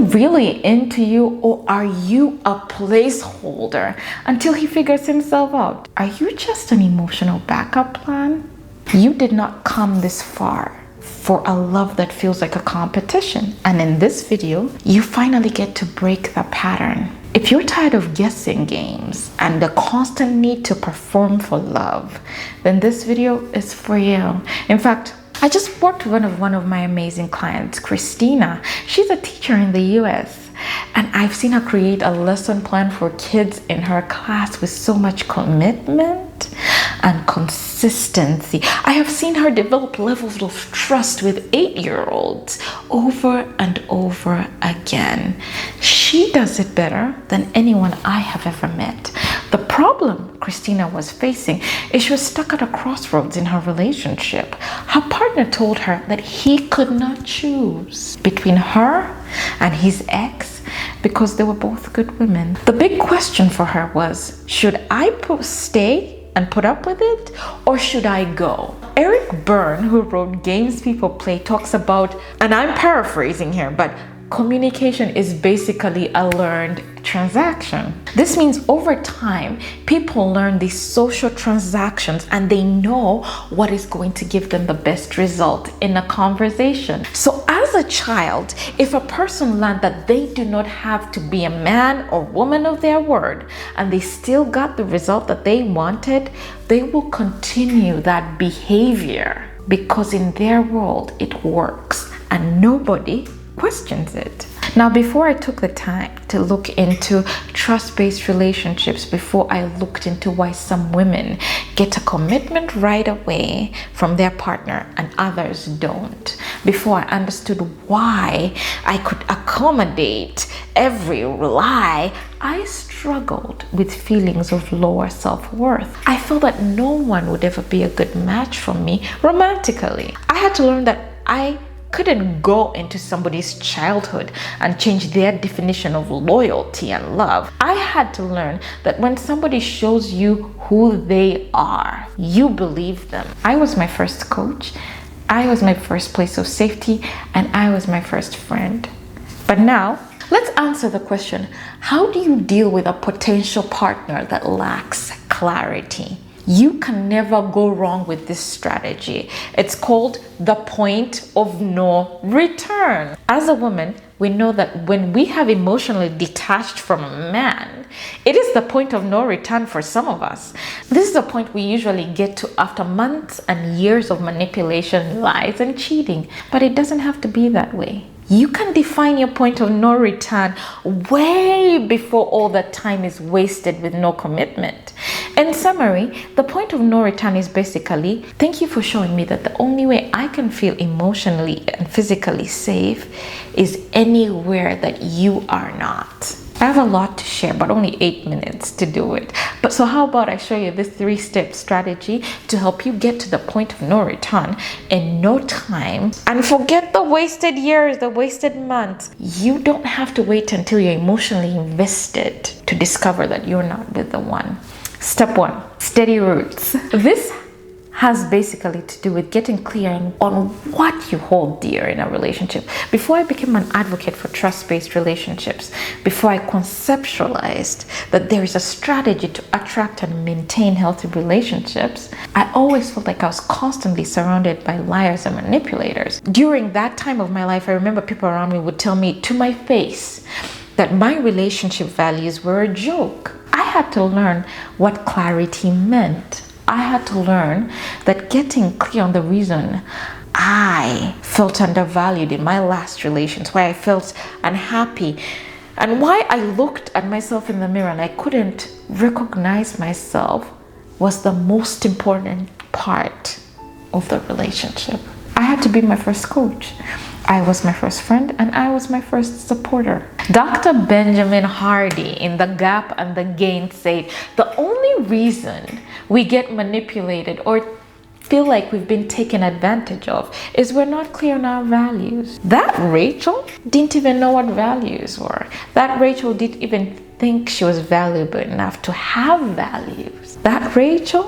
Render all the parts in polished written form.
really into you, or are you a placeholder until he figures himself out? Are you just an emotional backup plan? You did not come this far for a love that feels like a competition. And in this video, you finally get to break the pattern. If you're tired of guessing games and the constant need to perform for love, then this video is for you. In fact, I just worked with one of my amazing clients, Christina. She's a teacher in the US, and I've seen her create a lesson plan for kids in her class with so much commitment and consistency. I have seen her develop levels of trust with 8-year-olds over and over again. She does it better than anyone I have ever met. The problem Christina was facing is she was stuck at a crossroads in her relationship. Her partner told her that he could not choose between her and his ex because they were both good women. The big question for her was, should I stay and put up with it, or should I go? Eric Byrne, who wrote Games People Play, talks about, and I'm paraphrasing here, but communication is basically a learned transaction. This means over time, people learn these social transactions and they know what is going to give them the best result in a conversation. So as a child, if a person learned that they do not have to be a man or woman of their word and they still got the result that they wanted, they will continue that behavior because in their world it works and nobody questions it. Now, before I took the time to look into trust-based relationships, before I looked into why some women get a commitment right away from their partner and others don't, before I understood why I could accommodate every lie, I struggled with feelings of lower self-worth. I felt that no one would ever be a good match for me romantically. I had to learn that I couldn't go into somebody's childhood and change their definition of loyalty and love. I had to learn that when somebody shows you who they are, you believe them. I was my first coach, I was my first place of safety, and I was my first friend. But now, let's answer the question, how do you deal with a potential partner that lacks clarity? You can never go wrong with this strategy. It's called the point of no return. As a woman, we know that when we have emotionally detached from a man, it is the point of no return for some of us. This is the point we usually get to after months and years of manipulation, lies, and cheating. But it doesn't have to be that way. You can define your point of no return way before all that time is wasted with no commitment. In summary, the point of no return is basically, thank you for showing me that the only way I can feel emotionally and physically safe is anywhere that you are not. I have a lot to share, but only 8 minutes to do it. But so how about I show you this 3-step strategy to help you get to the point of no return in no time and forget the wasted years, the wasted months. You don't have to wait until you're emotionally invested to discover that you're not with the one. Step 1, steady roots. This has basically to do with getting clear on what you hold dear in a relationship. Before I became an advocate for trust-based relationships, before I conceptualized that there is a strategy to attract and maintain healthy relationships, I always felt like I was constantly surrounded by liars and manipulators. During that time of my life, I remember people around me would tell me to my face that my relationship values were a joke. I had to learn what clarity meant. I had to learn that getting clear on the reason I felt undervalued in my last relations, why I felt unhappy, and why I looked at myself in the mirror and I couldn't recognize myself was the most important part of the relationship. I had to be my first coach. I was my first friend and I was my first supporter. Dr. Benjamin Hardy in The Gap and the Gain said, the only reason we get manipulated or feel like we've been taken advantage of is we're not clear on our values. That Rachel didn't even know what values were. That Rachel didn't even think she was valuable enough to have values. That Rachel,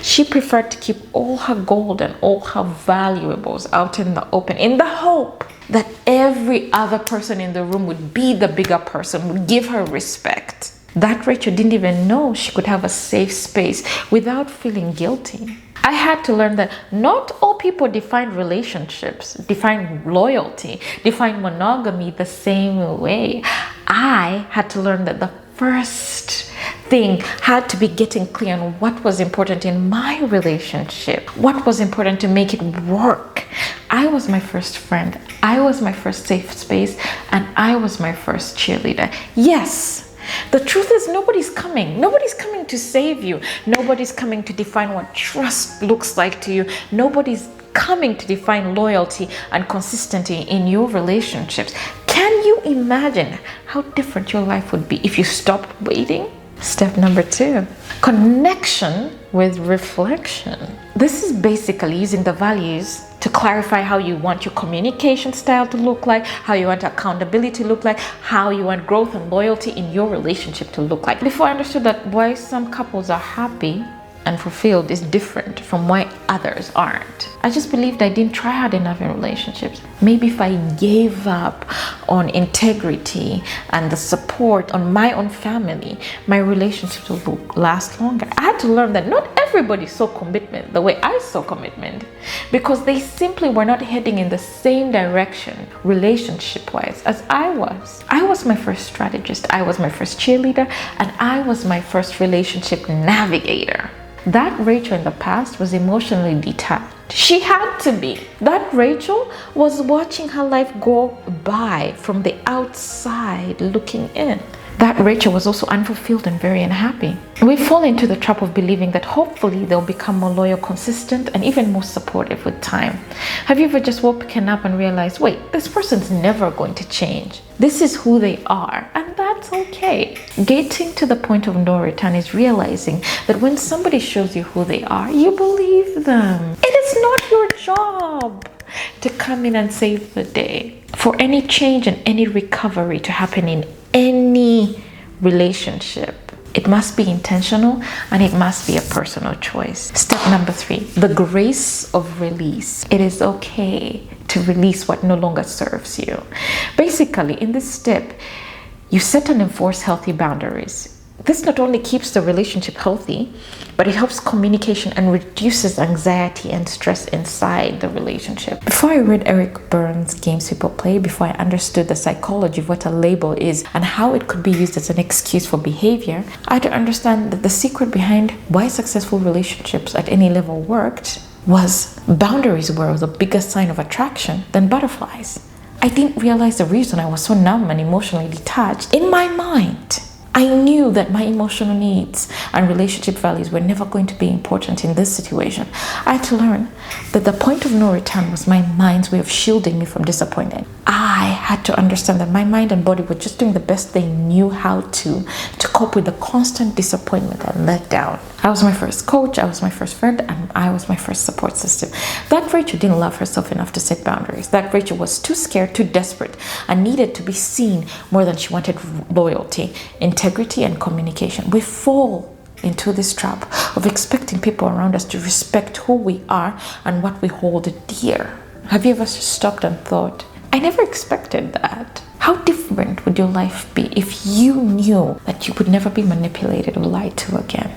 she preferred to keep all her gold and all her valuables out in the open in the hope that every other person in the room would be the bigger person, would give her respect. That Rachel didn't even know she could have a safe space without feeling guilty. I had to learn that not all people define relationships, define loyalty, define monogamy the same way. I had to learn that the first thing had to be getting clear on what was important in my relationship, what was important to make it work. I was my first friend, I was my first safe space, and I was my first cheerleader. Yes, the truth is nobody's coming to save you. Nobody's coming to define what trust looks like to you. Nobody's coming to define loyalty and consistency in your relationships. Can you imagine how different your life would be if you stopped waiting? Step number 2, connection with reflection. This is basically using the values to clarify how you want your communication style to look like, how you want accountability to look like, how you want growth and loyalty in your relationship to look like. Before I understood that why some couples are happy and fulfilled is different from why others aren't. I just believed I didn't try hard enough in relationships. Maybe if I gave up on integrity and the support on my own family, my relationships would last longer. I had to learn that not everybody saw commitment the way I saw commitment, because they simply were not heading in the same direction relationship-wise as I was. I was my first strategist, I was my first cheerleader, and I was my first relationship navigator. That Rachel in the past was emotionally detached. She had to be. That Rachel was watching her life go by from the outside looking in. That Rachel was also unfulfilled and very unhappy. We fall into the trap of believing that hopefully they'll become more loyal, consistent, and even more supportive with time. Have you ever just woken up and realized, wait, this person's never going to change. This is who they are, and that's okay. Getting to the point of no return is realizing that when somebody shows you who they are, you believe them. It is not your job to come in and save the day. For any change and any recovery to happen in any relationship, it must be intentional and it must be a personal choice. Step number 3, the grace of release. It is okay to release what no longer serves you. Basically, in this step, you set and enforce healthy boundaries. This not only keeps the relationship healthy, but it helps communication and reduces anxiety and stress inside the relationship. Before I read Eric Berne's Games People Play, before I understood the psychology of what a label is and how it could be used as an excuse for behavior, I had to understand that the secret behind why successful relationships at any level worked was boundaries were the biggest sign of attraction than butterflies. I didn't realize the reason I was so numb and emotionally detached. In my mind, I knew that my emotional needs and relationship values were never going to be important in this situation. I had to learn that the point of no return was my mind's way of shielding me from disappointment. I had to understand that my mind and body were just doing the best they knew how to cope with the constant disappointment and letdown. I was my first coach, I was my first friend, and I was my first support system. That Rachel didn't love herself enough to set boundaries. That Rachel was too scared, too desperate, and needed to be seen more than she wanted loyalty, integrity, and communication. We fall into this trap of expecting people around us to respect who we are and what we hold dear. Have you ever stopped and thought, I never expected that? How different would your life be if you knew that you would never be manipulated or lied to again?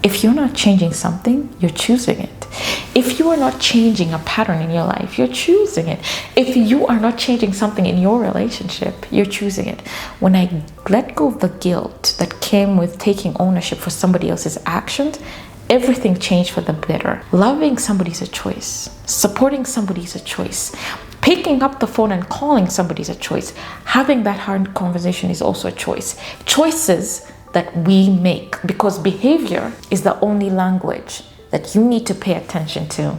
If you're not changing something, you're choosing it. If you are not changing a pattern in your life, you're choosing it. If you are not changing something in your relationship, you're choosing it. When I let go of the guilt that came with taking ownership for somebody else's actions, everything changed for the better. Loving somebody is a choice. Supporting somebody is a choice. Picking up the phone and calling somebody is a choice. Having that hard conversation is also a choice. Choices that we make, because behavior is the only language that you need to pay attention to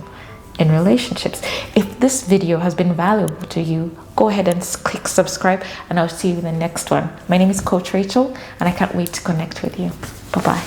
in relationships. If this video has been valuable to you, go ahead and click subscribe, and I'll see you in the next one. My name is Coach Rachel, and I can't wait to connect with you. Bye-bye.